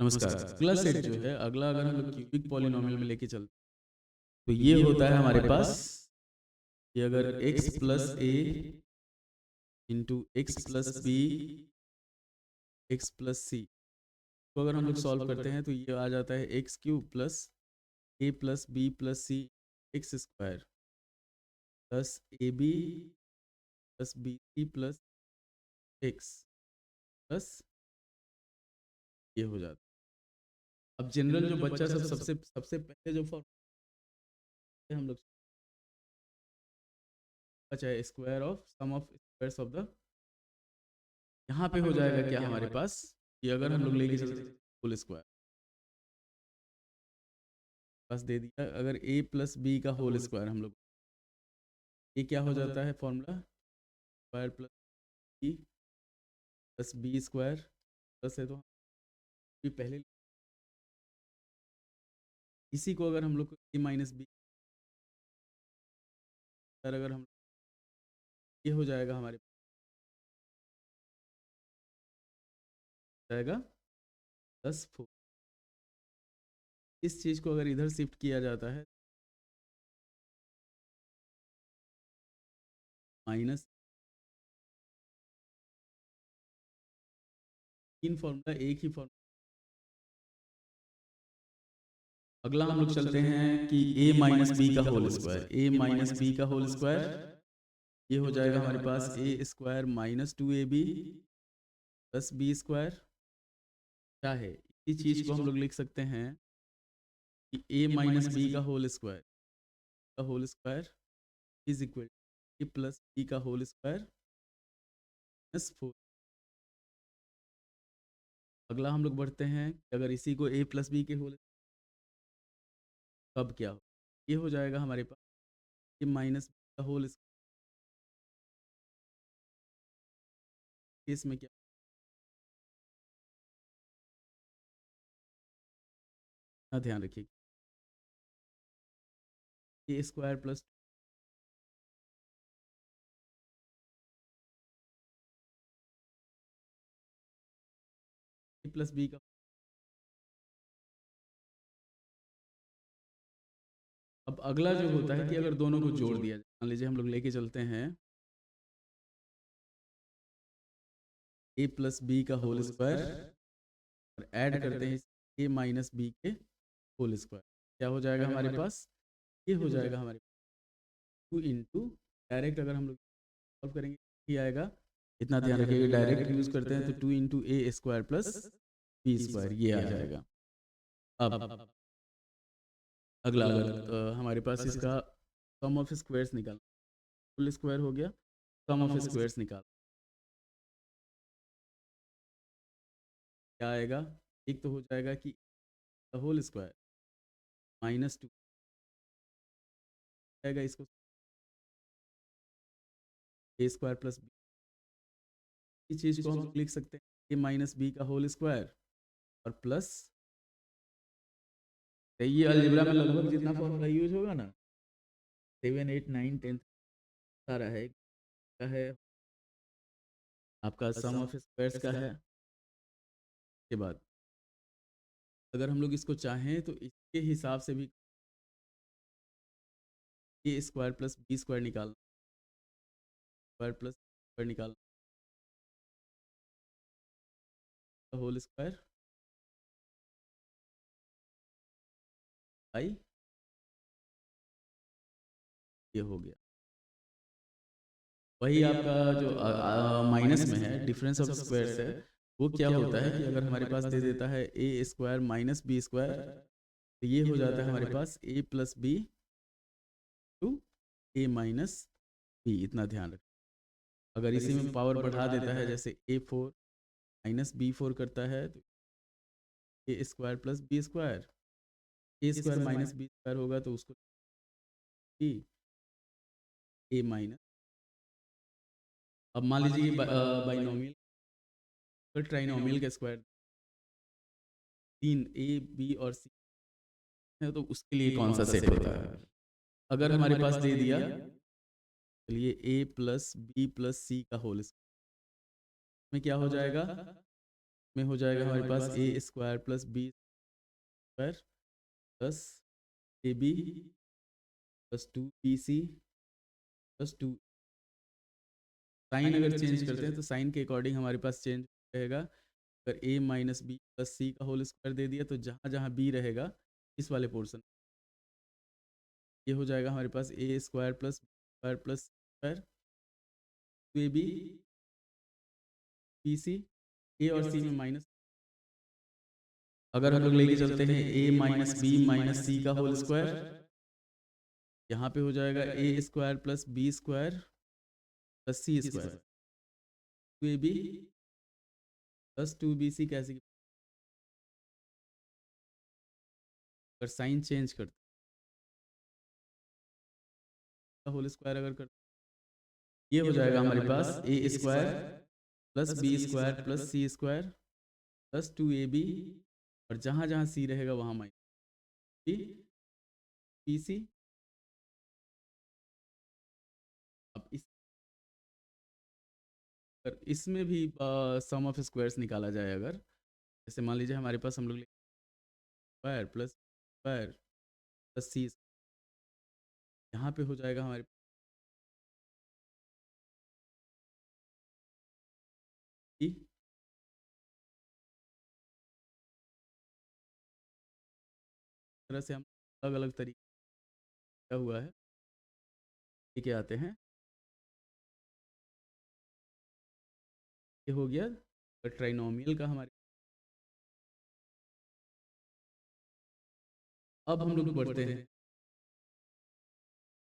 नमस्कार। अगला सेट जो है, अगला अगर हम लोग क्यूबिक पॉलिनोमियल में लेके चलते तो ये होता है हमारे पास कि अगर x plus A into X plus B X plus C को अगर हम लोग सॉल्व करते हैं तो ये आ जाता है x cube plus a plus b plus c x square plus A B plus b c plus x plus ये हो जाता है। अब जनरल जो बच्चा सब सबसे सबसे पहले जो फॉर्मूला हम लोग बचा है square of sum of squares of the, यहाँ पे हो जाएगा क्या हमारे पास कि अगर हम लोग लेके चलते फुल स्क्वायर बस दे दिया, अगर a प्लस बी का होल स्क्वायर हम लोग, ये क्या हो जाता है formula, square plus b plus B square plus है तो भी पहले इसी को अगर हम लोग a माइनस बी अगर हम ये हो जाएगा हमारे जाएगा 10 4। इस चीज़ को अगर इधर शिफ्ट किया जाता है माइनस, तीन फॉर्मूला एक ही फॉर्मूला। अगला हम लोग चलते हैं कि a माइनस बी का whole square, a minus B का होल स्क्वायर ये हो जाएगा हमारे पास A square minus 2ab plus B square, क्या है इसी चीज़ को हम लोग लिख सकते हैं कि a माइनस बी का whole square is equal a plus b का होल स्क्वायर प्लस 4। अगला हम लोग बढ़ते हैं कि अगर इसी को a प्लस बी के होल तब क्या हो, ये हो जाएगा हमारे पास ए माइनस बी का होल केस में क्या, ना ध्यान रखिए ए square plus a plus b का। अब अगला जो होता है कि अगर दोनों को जोड़ दिया जाए, मान लीजिए हम लोग लेके चलते हैं ए प्लस बी का होल स्क्वायर और ऐड करते हैं ए माइनस बी के होल स्क्वायर, क्या हो जाएगा हमारे पास, ये हो जाएगा हमारे 2 डायरेक्ट अगर हम लोग सॉल्व करेंगे ये आएगा, इतना ध्यान रखिएगा डायरेक्ट यूज करते हैं तो 2 × a² प्लस बी स्क्वायर ये आ जाएगा। अब अगला अगर हमारे पास इसका सम ऑफ स्क्वायर्स निकाल, फुल स्क्वायर हो गया, सम ऑफ स्क्वायर्स निकाल क्या आएगा, एक तो हो जाएगा कि होल स्क्वायर -2 आएगा, इसको ए स्क्वायर प्लस बी, इस चीज़ को हम लिख सकते हैं ए माइनस बी का होल स्क्वायर और प्लस, ये अलजेब्रा में लगभग जितना फॉर्मूला यूज होगा ना 7 8 9 10 सारा है, क्या है आपका सम ऑफ स्क्वायर्स का है। के बाद अगर हम लोग इसको चाहें तो इसके हिसाब से भी ए स्क्वायर प्लस बी स्क्वायर निकालना, स्क्वायर प्लस स्क्वायर निकालना होल स्क्वायर बाई, ये हो गया। वही आपका जो माइनस में है डिफरेंस ऑफ स्क्वायर्स है, वो क्या होता है कि अगर हमारे पास दे देता है A square minus B square तो ये हो जाता है हमारे पास A plus B to A minus B, इतना ध्यान रखें। अगर इसी में पावर बढ़ा देता है जैसे a4 माइनस b4 करता है तो ए स्क्वायर प्लस बी स्क्वायर, ए स्क्वायर माइनस बी स्क्वायर होगा तो उसको ए माइनस। अब मान लीजिए बाइनोमियल ट्राइनोमियल का स्क्वायर 3 a b और c है तो उसके लिए कौन सा सेट होता है, अगर हमारे पास दे दिया चलिए a प्लस बी प्लस सी का होल में क्या हो जाएगा में हो जाएगा हमारे पास A square plus B square plus A B plus 2bc plus 2। Sign अगर चेंज करते हैं तो साइन के अकॉर्डिंग हमारे पास चेंज रहेगा। अगर a माइनस बी प्लस सी का होल स्क्वायर दे दिया तो जहाँ जहाँ b रहेगा इस वाले पोर्शन ये हो जाएगा हमारे पास A square plus square 2ab bc। A और सी में माइनस, अगर हम लोग लेके चलते हैं a minus B minus C का होल स्क्वायर, यहाँ पे हो जाएगा A square plus B square plus C square 2ab plus 2bc। कैसे अगर साइन चेंज करते होल स्क्वायर अगर करते ये हो जाएगा हमारे पास A square plus B square plus C square plus 2ab और जहाँ जहाँ सी रहेगा वहाँ माइनस बी पी सी। अब इसमें भी सम ऑफ स्क्वायर्स निकाला जाए, अगर जैसे मान लीजिए हमारे पास हम लोग स्क्वायर प्लस सी, यहाँ पे हो जाएगा हमारे इस तरह से हम अलग अलग तरीके क्या हुआ है लेके आते हैं। ये हो गया ट्राइनोमियल का हमारे। अब हम लोग बढ़ते हैं